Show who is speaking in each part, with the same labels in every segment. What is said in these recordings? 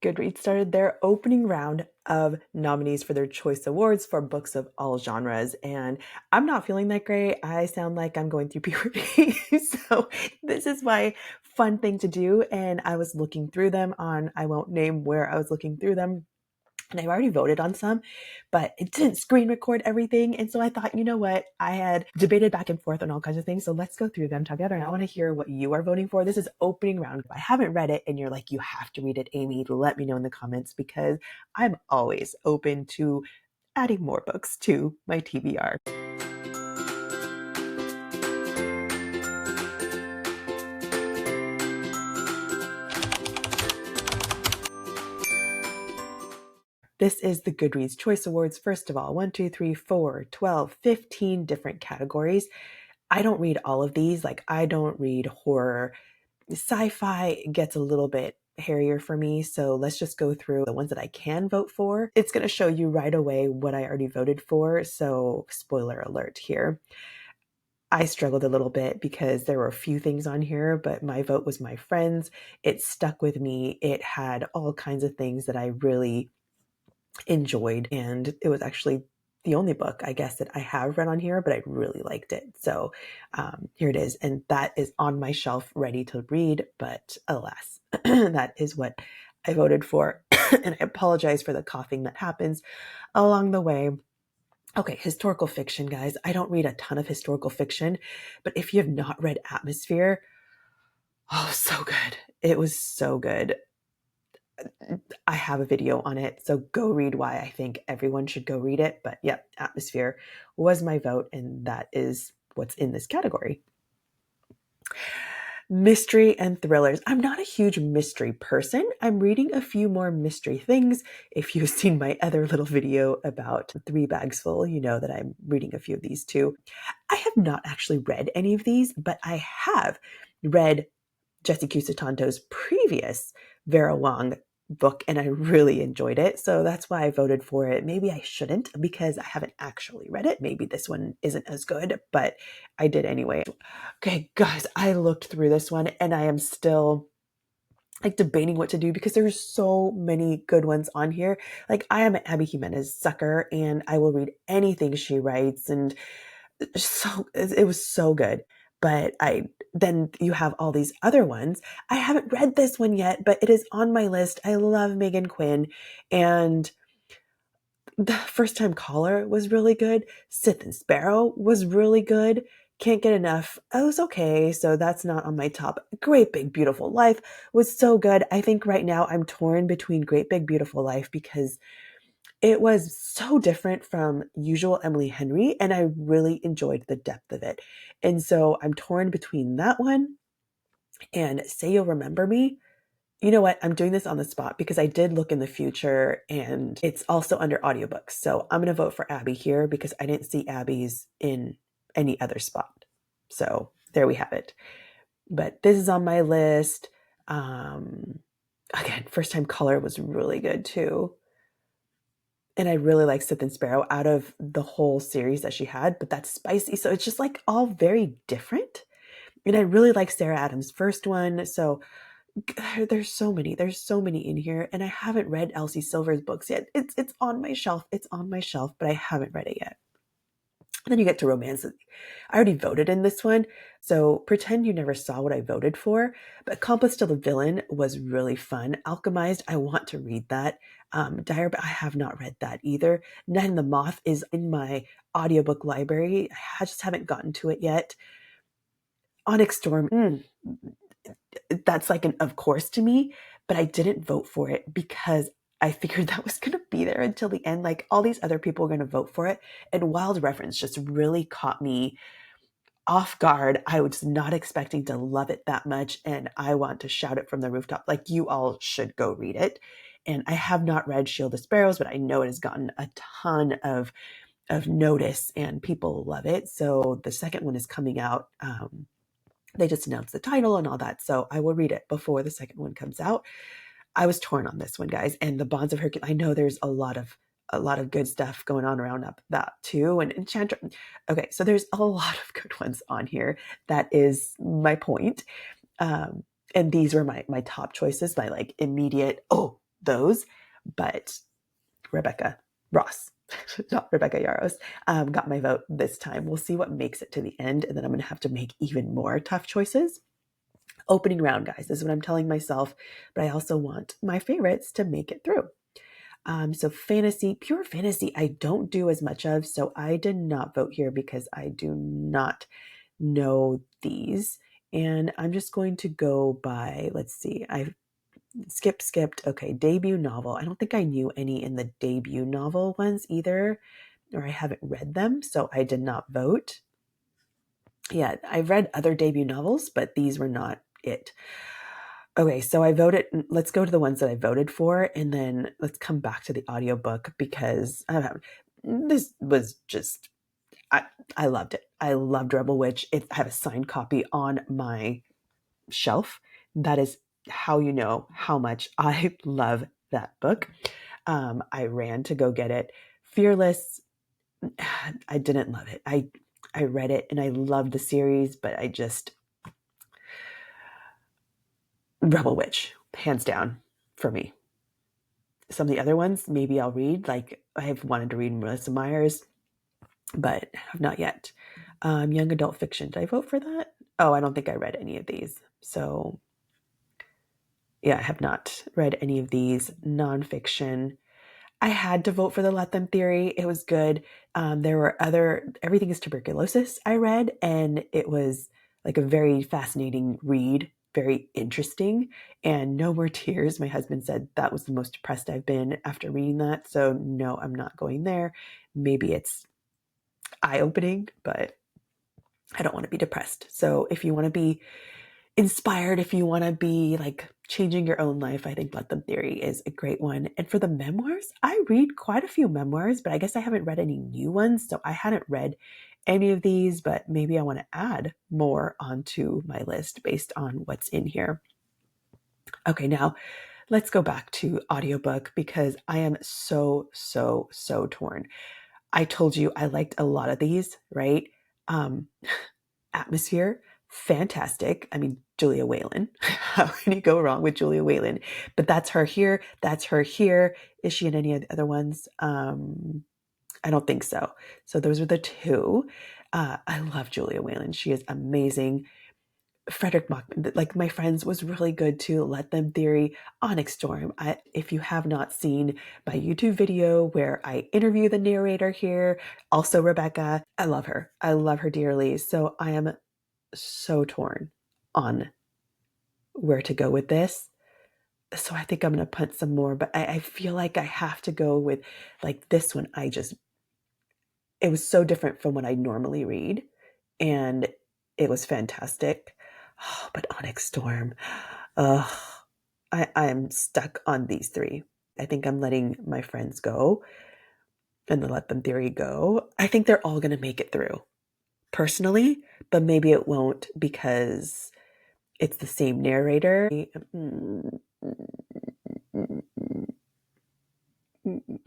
Speaker 1: Goodreads started their opening round of nominees for their Choice Awards for books of all genres. And I'm not feeling that great. I sound like I'm going through puberty. So this is my fun thing to do. And I was looking through them I won't name where I was looking through them. And I've already voted on some, but it didn't screen record everything. And so I thought, you know what? I had debated back and forth on all kinds of things. So let's go through them together. And I want to hear what you are voting for. This is opening round. If I haven't read it and you're like, you have to read it, Amy, let me know in the comments because I'm always open to adding more books to my TBR. This is the Goodreads Choice Awards. First of all, 1, 2, 3, 4, 12, 15 different categories. I don't read all of these. Like, I don't read horror. Sci-fi gets a little bit hairier for me. So let's just go through the ones that I can vote for. It's going to show you right away what I already voted for. So spoiler alert here. I struggled a little bit because there were a few things on here, but my vote was my friend's. It stuck with me. It had all kinds of things that I really enjoyed. And it was actually the only book, I guess, that I have read on here, but I really liked it. So here it is. And that is on my shelf ready to read. But alas, that is what I voted for. And I apologize for the coughing that happens along the way. Okay, historical fiction, guys. I don't read a ton of historical fiction, but if you have not read Atmosphere, oh, so good. It was so good. I have a video on it, so go read why I think everyone should go read it. But yep, Atmosphere was my vote, and that is what's in this category. Mystery and thrillers. I'm not a huge mystery person. I'm reading a few more mystery things. If you've seen my other little video about 3 Bags Full, you know that I'm reading a few of these too. I have not actually read any of these, but I have read Jesse Q. Sutanto's previous Vera Wang book, and I really enjoyed it. So that's why I voted for it. Maybe I shouldn't because I haven't actually read it. Maybe this one isn't as good, but I did anyway. Okay, guys, I looked through this one and I am still like debating what to do because there's so many good ones on here. Like, I am an Abby Jimenez sucker and I will read anything she writes, and so it was so good. But then you have all these other ones. I haven't read this one yet, but it is on my list. I love Megan Quinn, and the First Time Caller was really good. Sith and Sparrow was really good. Can't get enough. I was okay, so that's not on my top. Great Big Beautiful Life was so good. I think right now I'm torn between Great Big Beautiful Life because it was so different from usual Emily Henry, and I really enjoyed the depth of it. And so I'm torn between that one and Say You'll Remember Me. You know what? I'm doing this on the spot because I did look in the future and it's also under audiobooks. So I'm going to vote for Abby here because I didn't see Abby's in any other spot. So there we have it. But this is on my list. Again, First Time Caller was really good too. And I really like Sith and Sparrow out of the whole series that she had, but that's spicy. So it's just like all very different. And I really like Sarah Adams' first one. So there's so many in here. And I haven't read Elsie Silver's books yet. It's on my shelf. It's on my shelf, but I haven't read it yet. And then you get to romance. I already voted in this one, so pretend you never saw what I voted for. But Accomplice to the Villain was really fun. Alchemized, I want to read that. Dire, but I have not read that either. Night and the Moth is in my audiobook library. I just haven't gotten to it yet. Onyx Storm, that's like an of course to me, but I didn't vote for it because I figured that was going to be there until the end. Like, all these other people were going to vote for it. And Wild Reference just really caught me off guard. I was not expecting to love it that much. And I want to shout it from the rooftop. Like, you all should go read it. And I have not read Shield of Sparrows, but I know it has gotten a ton of notice and people love it. So the second one is coming out. They just announced the title and all that. So I will read it before the second one comes out. I was torn on this one, guys. And the Bonds of Hercules, I know there's a lot of good stuff going on around that too. And Enchantress. Okay, so there's a lot of good ones on here. That is my point. And these were my top choices, my like immediate, oh, those, but Rebecca Ross, not Rebecca Yarros, got my vote this time. We'll see what makes it to the end, and then I'm going to have to make even more tough choices. Opening round, guys, this is what I'm telling myself, but I also want my favorites to make it through. So fantasy, pure fantasy, I don't do as much of, so I did not vote here because I do not know these. And I'm just going to go by, let's see, I skipped. Okay, debut novel. I don't think I knew any in the debut novel ones either, or I haven't read them, so I did not vote. Yeah, I've read other debut novels, but these were not it. Okay, so I voted. Let's go to the ones that I voted for, and then let's come back to the audiobook because this was just, I loved it. I loved Rebel Witch. I have a signed copy on my shelf. That is how you know how much I love that book. I ran to go get it. Fearless, I didn't love it. I read it and I loved the series, but I just, Rebel Witch, hands down for me. Some of the other ones, maybe I'll read. Like I have wanted to read Melissa Myers, but have not yet. Young adult fiction. Did I vote for that? Oh, I don't think I read any of these. So yeah, I have not read any of these. Nonfiction. I had to vote for the Let Them theory. It was good. There were Everything is Tuberculosis I read, and it was like a very fascinating read, very interesting. And No More Tears, my husband said that was the most depressed I've been after reading that. So no, I'm not going there. Maybe it's eye-opening, but I don't want to be depressed. So if you want to be inspired, if you want to be like changing your own life, I think Let Them Theory is a great one. And for the memoirs, I read quite a few memoirs, but I guess I haven't read any new ones. So I hadn't read any of these, but maybe I want to add more onto my list based on what's in here. Okay, now let's go back to audiobook because I am so torn. I told you I liked a lot of these, right? Um, Atmosphere, fantastic. I mean, Julia Whalen. How can you go wrong with Julia Whalen? But that's her here. That's her here. Is she in any of the other ones? I don't think so. So those are the two. I love Julia Whalen. She is amazing. Frederick Mockman, like My Friends, was really good too. Let Them theory, Onyx Storm. If you have not seen my YouTube video where I interview the narrator here, also Rebecca, I love her. I love her dearly. So I am so torn on where to go with this. So I think I'm going to punt some more, but I feel like I have to go with like this one. It was so different from what I normally read, and it was fantastic. Oh, but Onyx Storm, I'm stuck on these three. I think I'm letting My Friends go and the Let Them theory go. I think they're all going to make it through personally, but maybe it won't because it's the same narrator.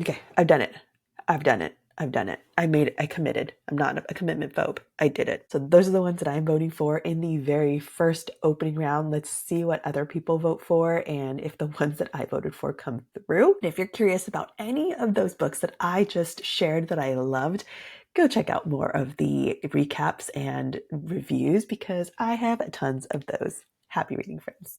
Speaker 1: Okay, I've done it. I've done it. I've done it. I committed. I'm not a commitment phobe. I did it. So those are the ones that I'm voting for in the very first opening round. Let's see what other people vote for and if the ones that I voted for come through. And if you're curious about any of those books that I just shared that I loved, go check out more of the recaps and reviews because I have tons of those. Happy reading, friends.